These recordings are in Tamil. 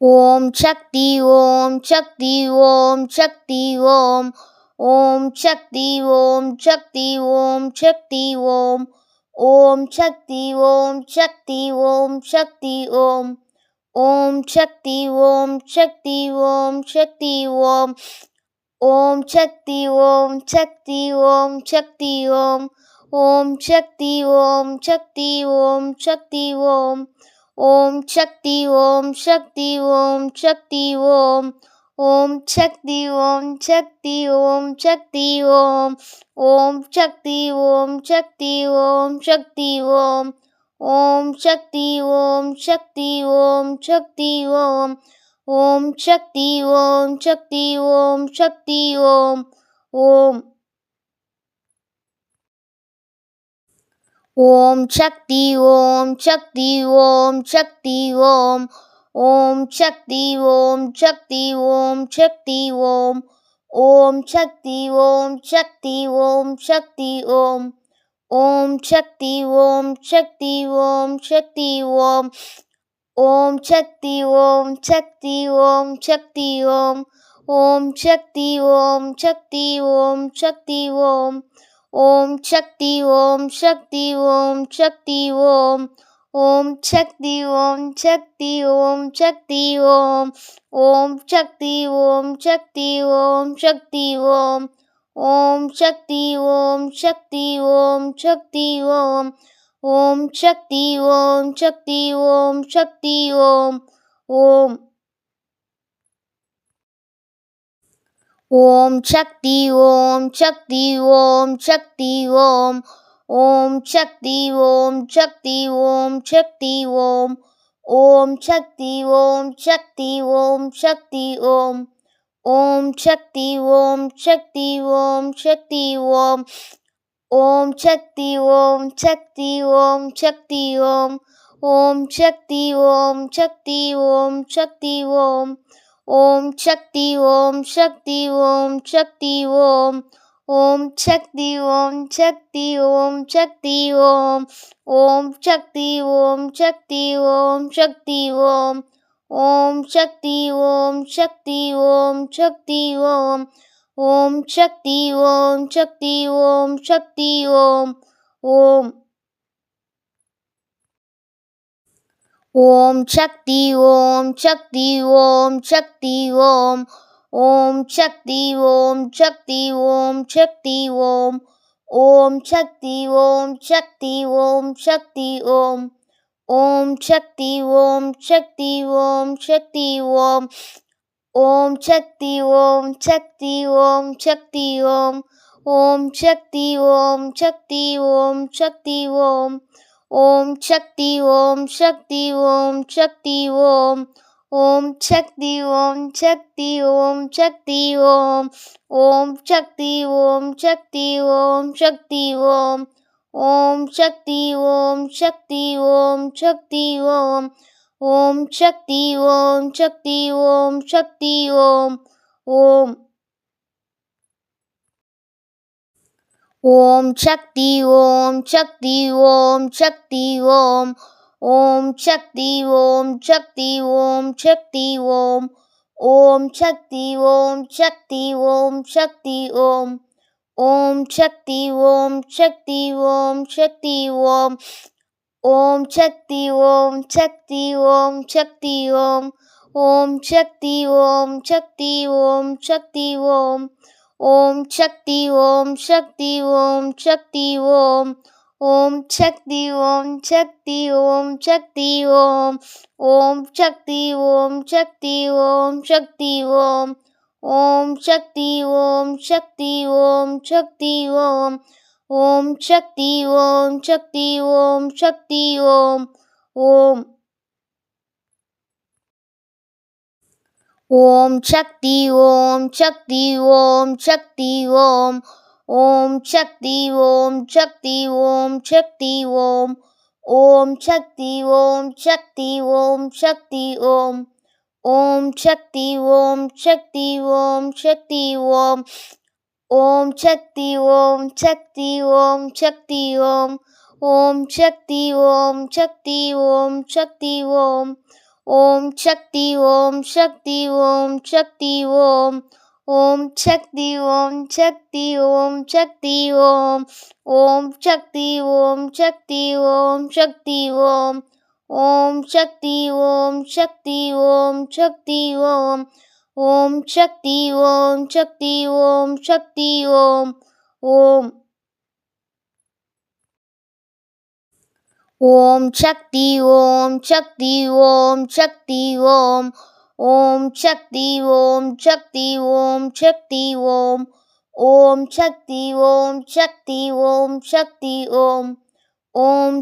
ஓம் சக்தி ஓம் சக்தி ஓம் சக்தி ஓம் ஓம் சக்தி ஓம் சக்தி ஓம் சக்தி ஓம் ஓம் சக்தி ஓம் சக்தி ஓம் சக்தி ஓம் ஓம் சக்தி ஓம் சக்தி ஓம் சக்தி ஓம் ஓம் சக்தி ஓம் சக்தி ஓம் சக்தி ஓம் ஓம் சக்தி ஓம் சக்தி ஓம் சக்தி ஓம் ஓம் சக்தி ஓம் சக்தி ஓம் சக்தி ஓம் ஓம் சக்தி ஓம் சக்தி ஓம் சக்தி ஓம் ஓம் சக்தி ஓம் சக்தி ஓம் சக்தி ஓம் ஓம் சக்தி ஓம் சக்தி ஓம் சக்தி ஓம் ஓம் சக்தி ஓம் சக்தி ஓம் சக்தி ஓம் ஓம் ஓம் சக்தி ஓம் சக்தி ஓம் சக்தி ஓம் ஓம் சக்தி ஓம் சக்தி ஓம் சக்தி ஓம் ஓம் சக்தி ஓம் சக்தி ஓம் சக்தி ஓம் ஓம் சக்தி ஓம் சக்தி ஓம் சக்தி ஓம் ஓம் சக்தி ஓம் சக்தி ஓம் சக்தி ஓம் ஓம் சக்தி ஓம் சக்தி ஓம் சக்தி ஓம் ஓம் சக்தி ஓம் சக்தி ஓம் சக்தி ஓம் ஓம் சக்தி ஓம் சக்தி ஓம் சக்தி ஓம் ஓம் சக்தி ஓம் சக்தி ஓம் சக்தி ஓம் ஓம் சக்தி ஓம் சக்தி ஓம் சக்தி ஓம் ஓம் சக்தி ஓம் சக்தி ஓம் சக்தி ஓம் ஓம் ஓம் சக்தி ஓம் சக்தி ஓம் சக்தி ஓம் ஓம் சக்தி ஓம் சக்தி ஓம் சக்தி ஓம் ஓம் சக்தி ஓம் சக்தி ஓம் சக்தி ஓம் ஓம் சக்தி ஓம் சக்தி ஓம் சக்தி ஓம் ஓம் சக்தி ஓம் சக்தி ஓம் சக்தி ஓம் ஓம் சக்தி ஓம் சக்தி ஓம் சக்தி ஓம் ஓம் சக்தி ஓம் சக்தி ஓம் சக்தி ஓம் ஓம் சக்தி ஓம் சக்தி ஓம் சக்தி ஓம் ஓம் சக்தி ஓம் சக்தி ஓம் சக்தி ஓம் ஓம் சக்தி ஓம் சக்தி ஓம் சக்தி ஓம் ஓம் சக்தி ஓம் சக்தி ஓம் சக்தி ஓம் ஓம் ஓம் சக்தி ஓம் சக்தி ஓம் சக்தி ஓம் ஓம் சக்தி ஓம் சக்தி ஓம் சக்தி ஓம் ஓம் சக்தி ஓம் சக்தி ஓம் சக்தி ஓம் ஓம் சக்தி ஓம் சக்தி ஓம் சக்தி ஓம் ஓம் சக்தி ஓம் சக்தி ஓம் சக்தி ஓம் ஓம் சக்தி ஓம் சக்தி ஓம் சக்தி ஓம் ஓம் சக்தி ஓம் சக்தி ஓம் சக்தி ஓம் ஓம் சக்தி ஓம் சக்தி ஓம் சக்தி ஓம் ஓம் சக்தி ஓம் சக்தி ஓம் சக்தி ஓம் ஓம் சக்தி ஓம் சக்தி ஓம் சக்தி ஓம் ஓம் சக்தி ஓம் சக்தி ஓம் சக்தி ஓம் ஓம் ஓம் சக்தி ஓம் சக்தி ஓம் சக்தி ஓம் ஓம் சக்தி ஓம் சக்தி ஓம் சக்தி ஓம் ஓம் சக்தி ஓம் சக்தி ஓம் சக்தி ஓம் ஓம் சக்தி ஓம் சக்தி ஓம் சக்தி ஓம் ஓம் சக்தி ஓம் சக்தி ஓம் சக்தி ஓம் ஓம் சக்தி ஓம் சக்தி ஓம் சக்தி ஓம் ஓம் சக்தி ஓம் சக்தி ஓம் சக்தி ஓம் ஓம் சக்தி ஓம் சக்தி ஓம் சக்தி ஓம் ஓம் சக்தி ஓம் சக்தி ஓம் சக்தி ஓம் ஓம் சக்தி ஓம் சக்தி ஓம் சக்தி ஓம் ஓம் சக்தி ஓம் சக்தி ஓம் சக்தி ஓம் ஓம் ஓம் சக்தி ஓம் சக்தி ஓம் சக்தி ஓம் ஓம் சக்தி ஓம் சக்தி ஓம் சக்தி ஓம் ஓம் சக்தி ஓம் சக்தி ஓம் சக்தி ஓம் ஓம் சக்தி ஓம் சக்தி ஓம் சக்தி ஓம் ஓம் சக்தி ஓம் சக்தி ஓம் சக்தி ஓம் ஓம் சக்தி ஓம் சக்தி ஓம் சக்தி ஓம் ஓம் சக்தி ஓம் சக்தி ஓம் சக்தி ஓம் ஓம் சக்தி ஓம் சக்தி ஓம் சக்தி ஓம் ஓம் சக்தி ஓம் சக்தி ஓம் சக்தி ஓம் ஓம் சக்தி ஓம் சக்தி ஓம் சக்தி ஓம் ஓம் சக்தி ஓம் சக்தி ஓம் சக்தி ஓம் ஓம் ஓம் சக்தி ஓம் சக்தி ஓம் சக்தி ஓம் ஓம் சக்தி ஓம் சக்தி ஓம் சக்தி ஓம் ஓம் சக்தி ஓம் சக்தி ஓம் சக்தி ஓம் ஓம்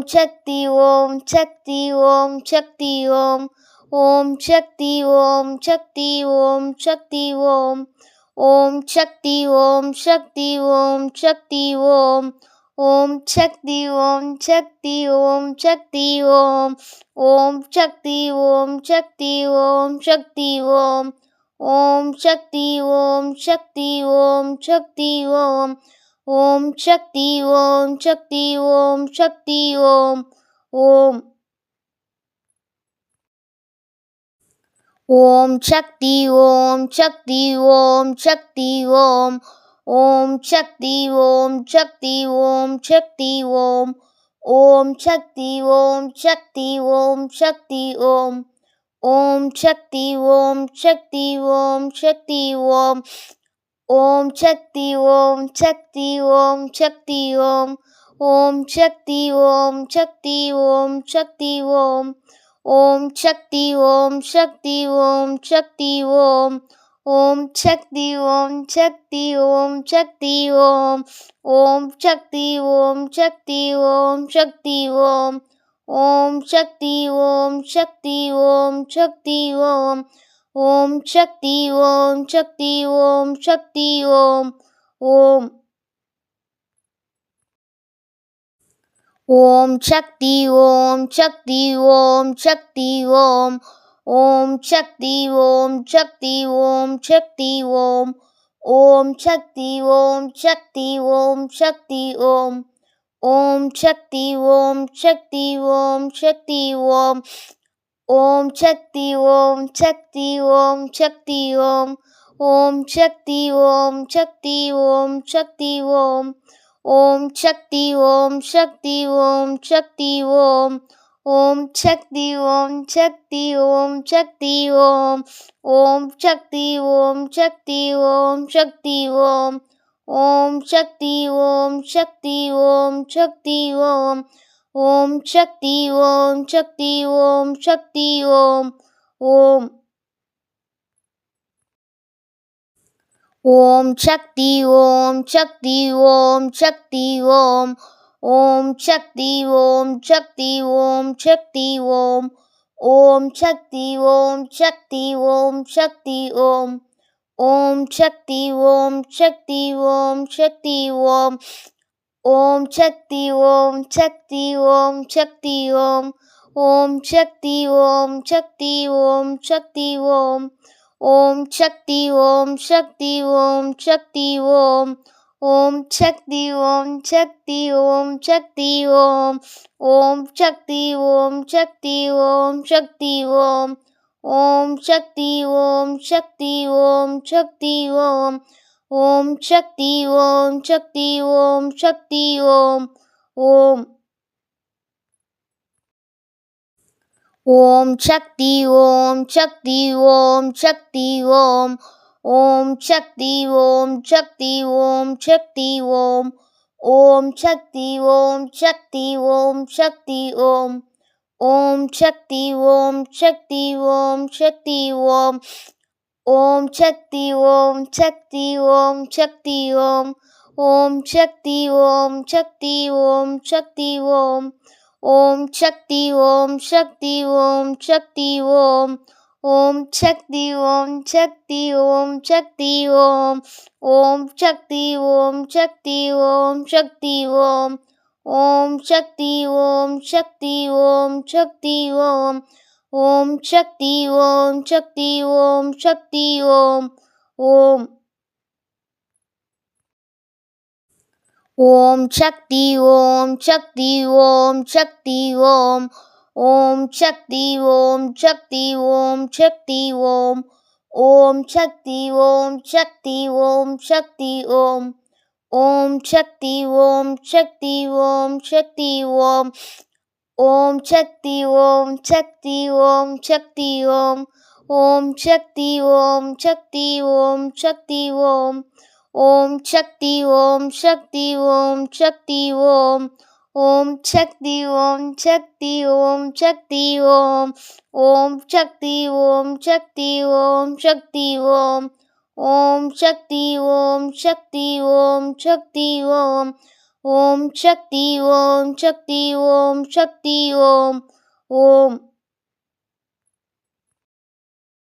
சக்தி ஓம் சக்தி ஓம் சக்தி ஓம் ஓம் சக்தி ஓம் சக்தி ஓம் சக்தி ஓம் ஓம் சக்தி ஓம் சக்தி ஓம் சக்தி ஓம் ஓம் சக்தி ஓம் சக்தி ஓம் சக்தி ஓம் ஓம் சக்தி ஓம் சக்தி ஓம் சக்தி ஓம் ஓம் சக்தி ஓம் சக்தி ஓம் சக்தி ஓம் ஓம் சக்தி ஓம் சக்தி ஓம் சக்தி ஓம் ஓம் சக்தி ஓம் சக்தி ஓம் சக்தி ஓம் ஓம் ஓம் சக்தி ஓம் சக்தி ஓம் சக்தி ஓம் ஓம் சக்தி ஓம் சக்தி ஓம் சக்தி ஓம் ஓம் சக்தி ஓம் சக்தி ஓம் சக்தி ஓம் ஓம் சக்தி ஓம் சக்தி ஓம் சக்தி ஓம் ஓம் சக்தி ஓம் சக்தி ஓம் சக்தி ஓம் ஓம் சக்தி ஓம் சக்தி ஓம் சக்தி ஓம் ஓம் சக்தி ஓம் சக்தி ஓம் சக்தி ஓம் ஓம் சக்தி ஓம் சக்தி ஓம் சக்தி ஓம் ஓம் சக்தி ஓம் சக்தி ஓம் சக்தி ஓம் ஓம் சக்தி ஓம் சக்தி ஓம் சக்தி ஓம் ஓம் சக்தி ஓம் சக்தி ஓம் சக்தி ஓம் ஓம் ஓம் சக்தி ஓம் சக்தி ஓம் சக்தி ஓம் ஓம் சக்தி ஓம் சக்தி ஓம் சக்தி ஓம் ஓம் சக்தி ஓம் சக்தி ஓம் சக்தி ஓம் ஓம் சக்தி ஓம் சக்தி ஓம் சக்தி ஓம் ஓம் சக்தி ஓம் சக்தி ஓம் சக்தி ஓம் ஓம் சக்தி ஓம் சக்தி ஓம் சக்தி ஓம் ஓம் சக்தி ஓம் சக்தி ஓம் சக்தி ஓம் ஓம் சக்தி ஓம் சக்தி ஓம் சக்தி ஓம் ஓம் சக்தி ஓம் சக்தி ஓம் சக்தி ஓம் ஓம் சக்தி ஓம் சக்தி ஓம் சக்தி ஓம் ஓம் சக்தி ஓம் சக்தி ஓம் சக்தி ஓம் ஓம் ஓம் சக்தி ஓம் சக்தி ஓம் சக்தி ஓம் ஓம் சக்தி ஓம் சக்தி ஓம் சக்தி ஓம் ஓம் சக்தி ஓம் சக்தி ஓம் சக்தி ஓம் ஓம் சக்தி ஓம் சக்தி ஓம் சக்தி ஓம் ஓம் சக்தி ஓம் சக்தி ஓம் சக்தி ஓம் ஓம் சக்தி ஓம் சக்தி ஓம் சக்தி ஓம் ஓம் சக்தி ஓம் சக்தி ஓம் சக்தி ஓம் ஓம் சக்தி ஓம் சக்தி ஓம் சக்தி ஓம் ஓம் சக்தி ஓம் சக்தி ஓம் சக்தி ஓம் ஓம் சக்தி ஓம் சக்தி ஓம் சக்தி ஓம் ஓம் சக்தி ஓம் சக்தி ஓம் சக்தி ஓம் ஓம் ஓம் சக்தி ஓம் சக்தி ஓம் சக்தி ஓம் ஓம் சக்தி ஓம் சக்தி ஓம் சக்தி ஓம் ஓம் சக்தி ஓம் சக்தி ஓம் சக்தி ஓம் ஓம் சக்தி ஓம் சக்தி ஓம் சக்தி ஓம் ஓம் சக்தி ஓம் சக்தி ஓம் சக்தி ஓம் ஓம் சக்தி ஓம் சக்தி ஓம் சக்தி ஓம் ஓம் சக்தி ஓம் சக்தி ஓம் சக்தி ஓம் ஓம் சக்தி ஓம் சக்தி ஓம் சக்தி ஓம் ஓம் சக்தி ஓம் சக்தி ஓம் சக்தி ஓம் ஓம் சக்தி ஓம் சக்தி ஓம் சக்தி ஓம் ஓம் சக்தி ஓம் சக்தி ஓம் சக்தி ஓம் ஓம் ஓம் சக்தி ஓம் சக்தி ஓம் சக்தி ஓம் ஓம் சக்தி ஓம் சக்தி ஓம் சக்தி ஓம் ஓம் சக்தி ஓம் சக்தி ஓம் சக்தி ஓம் ஓம் சக்தி ஓம் சக்தி ஓம் சக்தி ஓம் ஓம் சக்தி ஓம் சக்தி ஓம் சக்தி ஓம் ஓம் சக்தி ஓம் சக்தி ஓம் சக்தி ஓம் ஓம் சக்தி ஓம் சக்தி ஓம் சக்தி ஓம் ஓம் சக்தி ஓம் சக்தி ஓம் சக்தி ஓம் ஓம் சக்தி ஓம் சக்தி ஓம் சக்தி ஓம் ஓம் சக்தி ஓம் சக்தி ஓம் சக்தி ஓம் ஓம் சக்தி ஓம் சக்தி ஓம் சக்தி ஓம் ஓம்